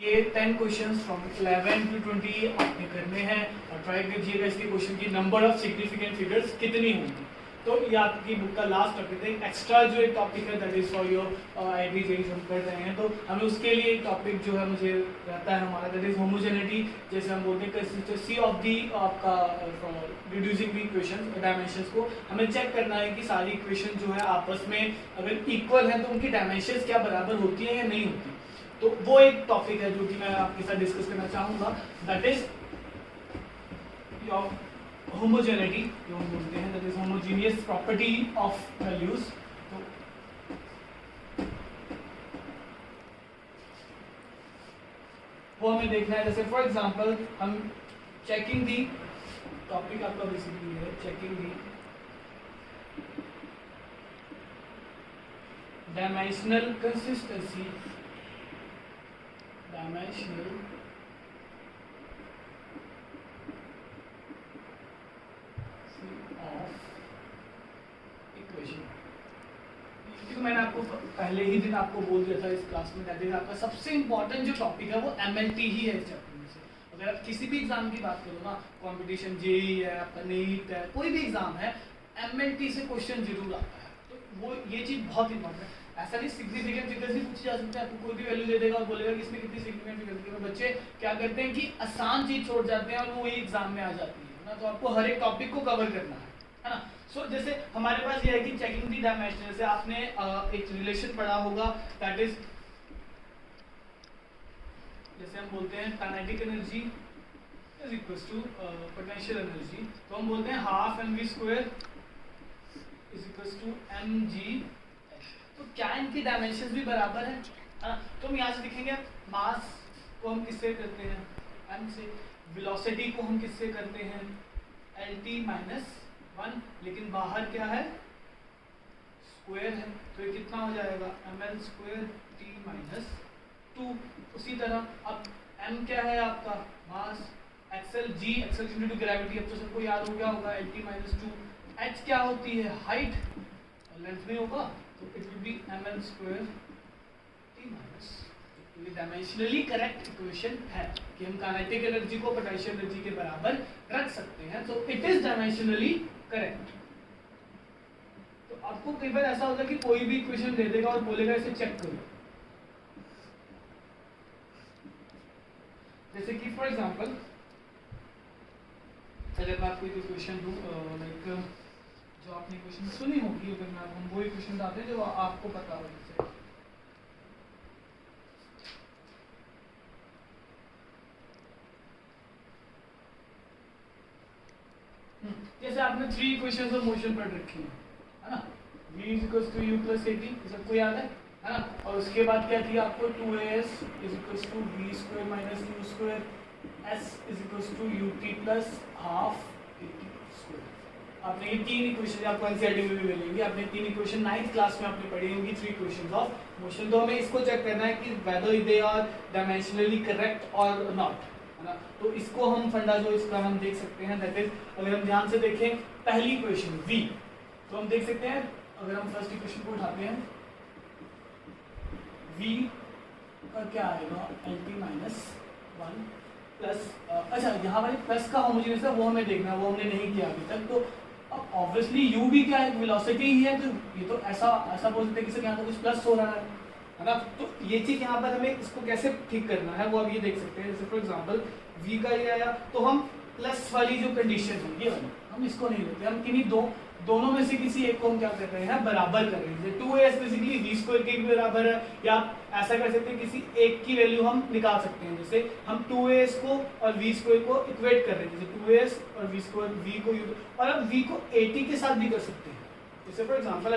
ये 10 questions from 11 to 20 आपने करने हैं और ट्राई कीजिएगा इसके क्वेश्चन की नंबर ऑफ सिग्निफिकेंट फिगर्स कितनी होंगी। तो ये आपकी बुक का लास्ट टॉपिक है। एक्स्ट्रा जो एक टॉपिक है that is for your IB JE हम कर रहे हैं, तो हमें उसके लिए एक टॉपिक जो है मुझे रहता है हमारा दैट इज होमोजेनिटी। जैसे हम बोलते हैं कंसिस्टेंसी ऑफ दी आपका रिड्यूसिंग दी इक्वेशन डायमेंशंस को हमें चेक करना है कि सारी इक्वेशन जो है आपस में अगर इक्वल है तो उनकी डायमेंशंस क्या बराबर होती है या नहीं होती। तो वो एक टॉपिक है जो कि मैं आपके साथ डिस्कस करना चाहूंगा, दैट इज योर होमोजेनिटी जो हम बोलते हैं, that is homogeneous property of values. तो वो हमें देखना है। जैसे फॉर एग्जांपल हम चेकिंग दी टॉपिक आपका बेसिकली है checking the dimensional consistency dimensional of equation। क्योंकि मैंने आपको पहले ही दिन आपको बोल दिया था इस क्लास में दैट इज आपका सबसे इंपॉर्टेंट जो टॉपिक है वो एमएलटी ही है इस चैप्टर में से। अगर आप किसी भी एग्जाम की बात करो ना, कंपटीशन जेईई है, आपका नीट है, कोई भी एग्जाम है, एमएलटी से क्वेश्चन जरूर आता है। तो वो ये चीज बहुत इंपॉर्टेंट है। ऐसा नहीं सिग्निफिकेंट फिगर्स भी पूछी जा सकती है, आपको कोई भी वैल्यू दे देगा और बोलेगा कि इसमें कितनी सिग्निफिकेंट फिगर्स है। बच्चे क्या करते हैं कि आसान चीज छोड़ जाते हैं और वो वही एग्जाम में आ जाती है ना। तो आपको हर एक टॉपिक को कवर करना है ना। सो जैसे हमारे पास ये है कि चेकिंग दी डायमेंशन, जैसे आपने एक रिलेशन पढ़ा होगा दैट इज जैसे हम बोलते हैं kinetic energy is equals to potential energy. तो हम बोलते हैं half mv square is equals to mg। तो क्या इनकी डायमेंशंस भी बराबर है ना। तो हम यहाँ से दिखेंगे मास को हम किससे करते हैं m से, वेलोसिटी को हम किससे करते हैं lt माइनस 1, लेकिन बाहर क्या है स्क्वायर है। तो ये कितना हो जाएगा ml स्क्वायर t माइनस 2। उसी तरह अब m क्या है आपका mass, accel g accel due to gravity, अब तो सबको याद हो गया होगा lt माइनस 2। h क्या होती है हाइट, लेंथ में होगा तो it will be ml square t minus. ये डायमेंशनली करेक्ट इक्वेशन है कि हम काइनेटिक एनर्जी को पोटेंशियल एनर्जी के बराबर रख सकते हैं। तो इट इज डायमेंशनली करेक्ट। तो आपको कई बार ऐसा होता है कि कोई भी इक्वेशन दे देगा और बोलेगा इसे चेक करो। जैसे कि फॉर एग्जांपल अगर मैं आपको एक इक्वेशन दूं लाइक जो आपने क्वेश्चन सुनी होगी, अगर मैं हम वो क्वेश्चन डालते हैं जो आपको पता हो। जैसे आपने 3 इक्वेशंस ऑफ मोशन पढ़ रखी है ना, v equals to u plus at, सबको याद है ना। और उसके बाद क्या थी आपको 2as is equals to v square minus u square, s is equals to ut plus half at square. आपने ये 3 इक्वेशन आपको एनसीईआरटी में भी मिलेंगी। आपने 3 इक्वेशन 9th क्लास में आपने पढ़ी होंगी, 3 इक्वेशंस ऑफ मोशन। तो हमें इसको चेक करना है कि whether they are dimensionally correct और नॉट, है ना। तो इसको हम फंडा जो इसका हम देख सकते हैं दैट इज, अगर हम ध्यान से देखें पहली इक्वेशन v, तो हम देख सकते हैं अगर हम फर्स्ट इक्वेशन को उठाते हैं v का क्या आएगा lt माइनस 1 प्लस अच्छा यहाँ वाले प्लस का होमोजेनियस है वो हमें देखना है, वो हमने नहीं किया अभी तक। तो अब ऑब्वियसली u भी क्या है वेलोसिटी ही है, तो ये तो ऐसा बोल सकते हैं कि सर यहाँ तो कुछ प्लस हो रहा है ना। तो ये चीज यहाँ पर हमें इसको कैसे ठीक करना है वो अब ये देख सकते हैं। जैसे फॉर एग्जांपल v का ये आया तो हम प्लस वाली जो कंडीशन है ये वाली हम इसको नहीं लेते, हम किन्हीं दोनों में से किसी एक को हम क्या कर रहे हैं बराबर कर रहे हैं। जैसे 2as बेसिकली v स्क्वायर के भी बराबर है, या आप ऐसा कर सकते हैं किसी एक की वैल्यू हम निकाल सकते हैं। जैसे हम 2as को और v स्क्वायर को इक्वेट कर रहे हैं, जैसे 2as और v स्क्वायर v को और अब v को at के साथ भी कर सकते हैं। जैसे फॉर एग्जांपल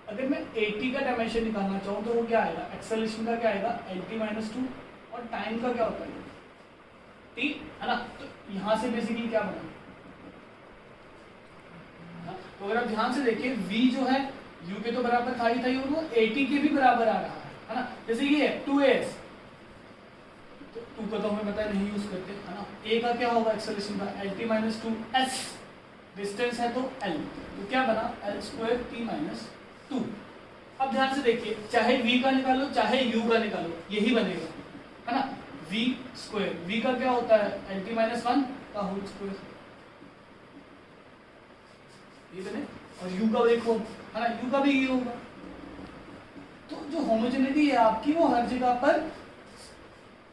अगर मैं 80 का डायमेंशन निकालना चाहूँ तो वो क्या आएगा एक्सेलरेशन का क्या आएगा lt माइनस 2 और टाइम का क्या होता है t, है ना। तो यहाँ से बेसिकली क्या बना, तो अगर आप ध्यान से देखिए v जो है u के तो बराबर था ही और वो 80 के भी बराबर आ रहा है ना। जैसे ये है 2as, तो 2 का तो हमें पता है नहीं यूज करते, है ना। a का क्या होगा एक्सेलरेशन का lt माइनस 2, s डिस्टेंस है तो l, तो क्या बना l स्क्वायर t माइनस 2। अब ध्यान से देखिए चाहे v का निकालो चाहे u का निकालो यही बनेगा, है ना, v स्क्वायर, v का क्या होता है lt माइनस 1 का होल स्क्वायर, ये बने, और u का देखो है ना, u का भी ये होगा। तो जो होमोजेनिटी है आपकी वो हर जगह पर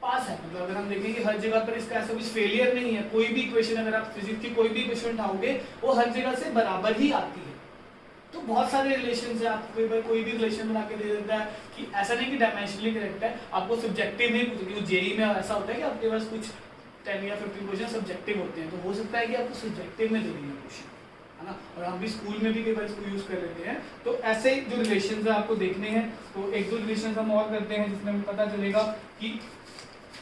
पास है, मतलब अगर हम देखेंगे हर जगह पर इसका ऐसा कुछ फेलियर नहीं है, कोई भी इक्वेशन अगर आप फिजिक्स की कोई भी इक्वेशन उठाओगे वो हर जगह से बराबर ही आती है। तो बहुत सारे रिलेशन है, आपको कोई भी रिलेशन बना के दे देता है कि ऐसा नहीं कि डायमेंशनली करेक्ट है, आपको सब्जेक्टिव नहीं पूछेगी, जेई में ऐसा होता है कि आपके पास कुछ 10 या 15 क्वेश्चन सब्जेक्टिव होते हैं, तो हो सकता है कि आपको सब्जेक्टिव में दे देंगे क्वेश्चन, है ना, और हम भी स्कूल में भी कई बार इसको यूज कर लेते हैं। तो ऐसे जो रिलेशंस है आपको देखने हैं, तो एक दो रिलेशंस हम और करते हैं जिसमें हमें पता चलेगा कि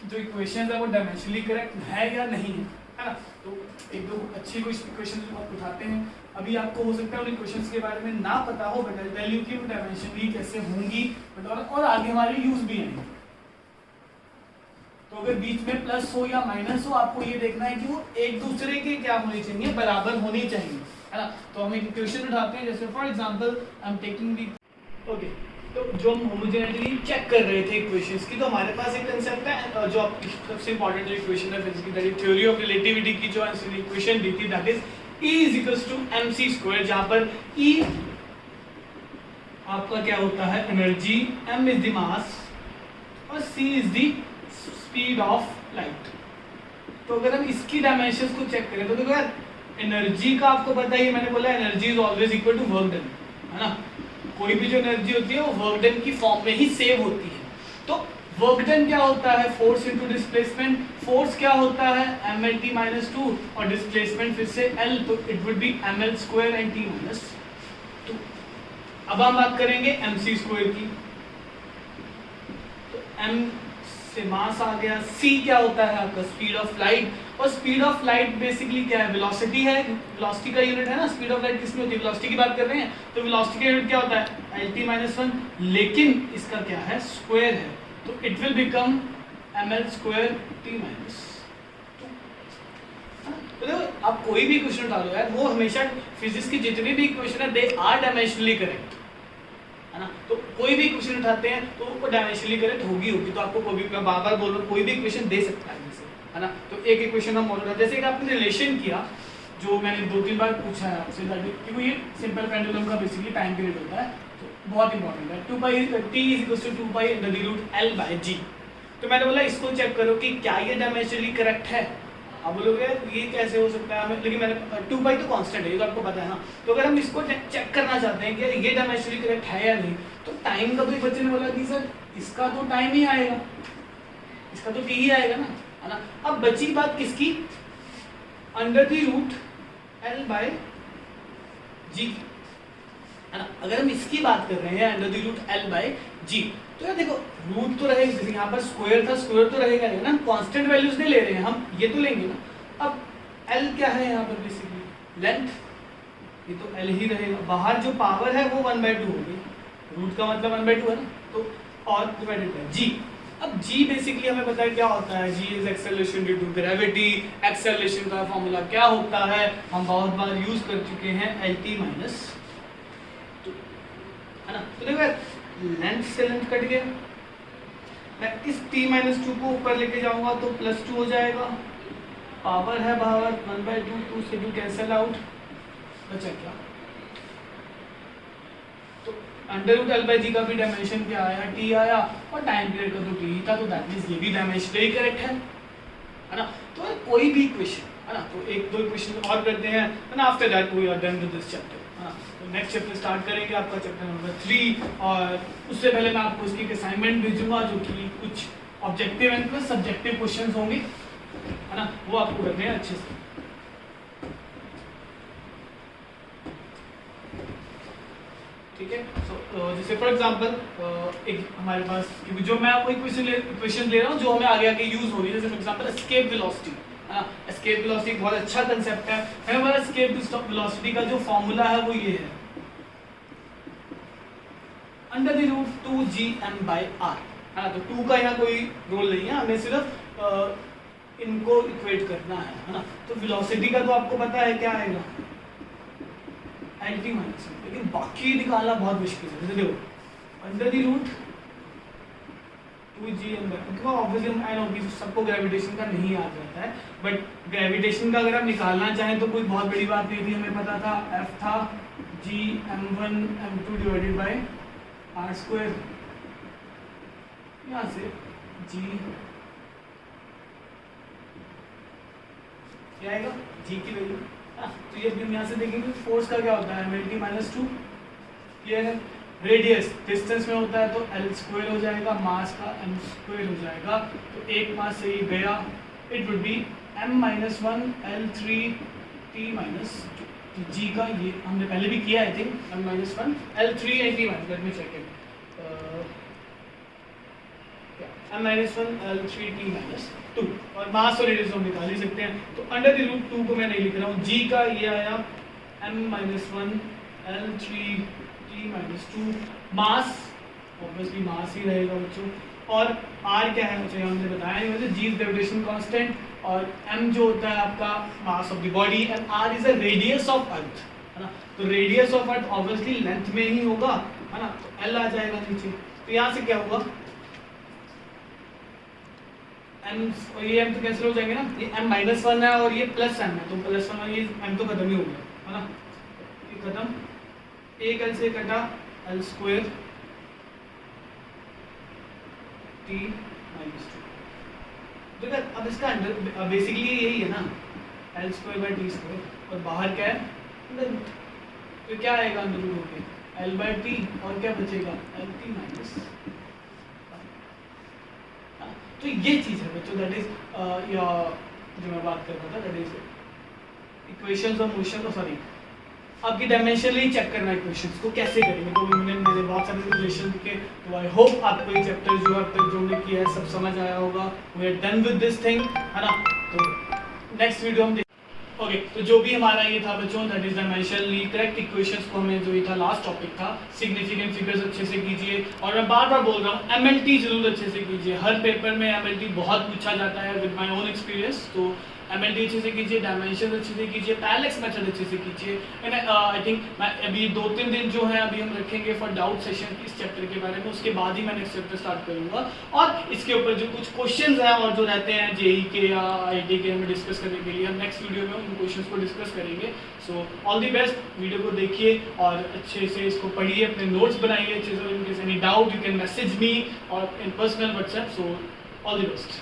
जो इक्वेशन है वो डायमेंशनली करेक्ट है या नहीं है ना। तो एक दो अच्छी कोई इक्वेशन आप उठाते हैं। अभी आपको हो सकता है उन इक्वेशंस के बारे में ना पता हो, बट वैल्यू की वो डायमेंशनली कैसे होंगी, बट और आगे हमारे यूज भी आएंगे। तो अगर बीच में प्लस हो या माइनस हो, आपको ये देखना है कि वो एक दूसरे के क्या होनी चाहिए, बराबर होनी चाहिए, है ना। तो हम एक इक्वेशन उठाते हैं, जैसे for example I am taking the, okay, तो जो हम होमोजेनिटी चेक कर रहे थे इक्वेशंस की, तो हमारे पास एक कंसेप्ट है जो आपकी सबसे इंपॉर्टेंट जो इक्वेशन है फिजिक्स की, that is theory of relativity की जो आंसर इक्वेशन दी थी, that is E is to mc square, जहां पर E आपका क्या होता है energy, m is the mass और c is the speed of light. तो अगर हम इसकी डायमेंशंस को चेक करें तो देखो यार, एनर्जी का आपको पता ही, मैंने बोला energy is always equal to work done, है ना। कोई भी जो एनर्जी होती है वो वर्क डन की फॉर्म में ही सेव होती है। तो वर्क डन क्या होता है, फोर्स इनटू डिस्प्लेसमेंट, फोर्स क्या होता है mlt माइनस 2 और डिस्प्लेसमेंट फिर से l, तो it would be ml square and t minus 2। अब हम बात करेंगे mc स्क्वायर की, तो m से मास आ गया, c क्या होता है आपका स्पीड ऑफ लाइट, और स्पीड ऑफ लाइट बेसिकली क्या है, वेलोसिटी है, वेलोसिटी का यूनिट है ना। स्पीड ऑफ लाइट किसमें होती है, वेलोसिटी की बात कर रहे हैं, तो वेलोसिटी का यूनिट क्या होता है lt माइनस 1, लेकिन इसका क्या है स्क्वायर है, तो it will become ml square t minus 2। तो देखो आप कोई भी क्वेश्चन उठा लो यार, वो हमेशा फिजिक्स की जितनी भी इक्वेशन है दे आर डायमेंशनली करेक्ट, है ना। तो कोई भी इक्वेशन उठाते हैं तो वो डायमेंशनली करेक्ट होगी। तो आपको कोई भी, मैं बार बार बोल रहा हूँ, कोई भी इक्वेशन दे सकता है जैसे, है ना। तो एक इक्वेशन हम मॉडल, जैसे एक आपने रिलेशन किया जो मैंने 2-3 बार पूछा है आपसे, क्योंकि ये सिंपल पेंडुलम का बेसिकली टाइम पीरियड होता है, तो बहुत इंपॉर्टेंट है। 2 pi t is equal to 2 pi under the root l by g। तो मैंने बोला इसको चेक करो कि क्या ये डायमेंशनली करेक्ट है। आप बोलोगे ये कैसे हो सकता है, लेकिन मैंने 2 पाई तो कांस्टेंट है, ये तो आपको पता है ना। तो अगर हम इसको चेक करना चाहते हैं कि ये डायमेंशनली करेक्ट है या नहीं, तो टाइम का तो एक बच्चे ने बोला कि सर इसका तो टाइम ही आएगा, इसका तो t ही आएगा ना, है ना। अब बची बात किसकी, under the root l by g, है ना। अगर हम इसकी बात कर रहे हैं under the root l by g, तो यार देखो रूट तो रहेगा, जैसे यहाँ पर स्क्वायर था, स्क्वायर तो रहेगा ना, कांस्टेंट वैल्यूज नहीं ले रहे हैं हम, ये तो लेंगे ना। अब l क्या है यहाँ पर बेसिकली लेंथ, ये तो l ही रहेगा, बाहर जो पावर है वो 1/2 होगी, रूट का मतलब 1/2 है ना, तो और डिवाइडेड बाय g। अब g बेसिकली हमें पता है क्या होता है, g is acceleration due to gravity. Acceleration का फॉर्मूला क्या होता है, हम बहुत बार यूज कर चुके हैं, lt माइनस 2, है ना। तो देखो लेंथ से लेंथ कट गया, मैं इस t माइनस 2 को ऊपर लेके जाऊंगा तो +2 हो जाएगा, पावर है बाहर 1/2, 2 से 2 कैंसिल आउट, बचा क्या, तो under root l by g का भी डायमेंशन क्या आया, t आया, और टाइम पीरियड का तो t ही था, तो दैट मींस ये भी डायमेंशनली करेक्ट है ना। तो कोई भी इक्वेशन, है ना, तो एक दो इक्वेशन और करते हैं, and after that we are done with this chapter, है ना। तो नेक्स्ट चैप्टर स्टार्ट करेंगे आपका चैप्टर नंबर 3, और उससे पहले मैं आपको इसकी असाइनमेंट भेजूंगा जो कि कुछ objective and plus subjective questions होंगे, है ना, वो आपको करने हैं अच्छे से। ठीक है, सो जैसे फॉर एग्जांपल एक हमारे पास, क्योंकि जो मैं आपको इक्वेशन ले रहा हूँ जो हमें आगे आगे यूज होगी, जैसे फॉर एग्जांपल एस्केप वेलोसिटी, है ना। एस्केप वेलोसिटी बहुत अच्छा कंसेप्ट है, मैंने बोला एस्केप वेलोसिटी का जो फॉर्मूला है वो ये है, under the root 2gm by r, है ना। तो 2 का यहाँ कोई रोल नहीं है, हमें सिर्फ इनको इक्वेट करना है ना। तो वेलोसिटी का तो आपको पता है क्या आएगा, lt माइनस, लेकिन बाकी निकालना बहुत मुश्किल है। जैसे देखो under the root 2g m/2 obviously I know कि सबको ग्रेविटेशन का नहीं याद रहता है, बट ग्रेविटेशन का अगर आप निकालना चाहें तो कोई बहुत बड़ी बात नहीं थी, हमें पता था F था g m1 m2 divided by r square, यहाँ से g क्या आएगा g की वैल्यू। तो ये हम यहाँ से देखेंगे फोर्स का क्या होता है mlt - 2, क्लियर है। रेडियस डिस्टेंस में होता है तो l स्क्वायर हो जाएगा, मास का m स्क्वायर हो जाएगा, तो एक मास से ही गया, it would be m - 1 l3t - 2। तो g का ये हमने पहले भी किया I think, m - 1 l3 and t - let me check it, m - 1 l3t - 2, और मास और रेडियस हम निकाल ही सकते हैं, तो अंडर द रूट 2 को मैं नहीं लिख रहा हूँ, g का ये आया m - 1 l3t - 2, मास ऑब्वियसली मास ही रहेगा बच्चों, और r क्या है मुझे हमने बताया नहीं, वैसे g इज ग्रेविटेशन कांस्टेंट, और m जो होता है आपका mass of the body, and r is a radius of earth, है ना। तो radius of earth obviously length में ही होगा, है ना, तो l आ जाएगा नीचे। तो यहाँ से क्या होगा m, और ये m तो कैंसिल हो जाएंगे ना, ये m - 1 है और ये प्लस m है, तो प्लस 1 ये m तो खत्म ही हो गया, है ना, ये खत्म, एक l से कटा l स्क्वायर t - 2। तो अब इसका अंडर बेसिकली यही है ना, l square by t square, और बाहर क्या है, तो क्या आएगा अंदर रूट होके l बाय t, और क्या बचेगा lt माइनस। तो ये चीज़ है बच्चों, दैट इज या जो मैं बात कर रहा था, that is equations of motion, sorry आपकी डायमेंशनली चेक करना इक्वेशंस को कैसे करेंगे। तो मैंने बहुत सारे इक्वेशन के, तो आई होप आपको ये चैप्टर जो अब तक जो हमने किया है सब समझ आया होगा, we are done with this thing, है ना। तो नेक्स्ट वीडियो हम ओके तो जो भी हमारा ये था बच्चों, that is dimensionally correct equations को हमें जो ये था लास्ट टॉपिक था, सिग्निफिकेंट फिगर्स अच्छे से कीजिए, और मैं बार बार बोल रहा हूँ एमएलटी जरूर अच्छे से कीजिए, हर पेपर में एमएलटी बहुत पूछा जाता है विद माय ओन एक्सपीरियंस। तो एमएलटी अच्छे से कीजिए, डायमेंशन अच्छे से कीजिए, पैरेलक्स मेथड अच्छे से कीजिए, एंड आई थिंक मैं अभी 2-3 दिन जो है अभी हम रखेंगे फॉर डाउट सेशन इस चैप्टर के बारे में, उसके बाद ही मैं नेक्स्ट चैप्टर स्टार्ट करूंगा, और इसके ऊपर जो कुछ क्वेश्चंस हैं और जो रहते हैं जेई के या आईआईटी के हमें डिस्कस करने के लिए हम नेक्स्ट वीडियो में उन क्वेश्चंस को डिस्कस करेंगे। सो ऑल द बेस्ट, वीडियो को देखिए और अच्छे से इसको पढ़िए, अपने नोट्स बनाइए अच्छे से, in case any doubt you can message me और in personal WhatsApp. So all the best.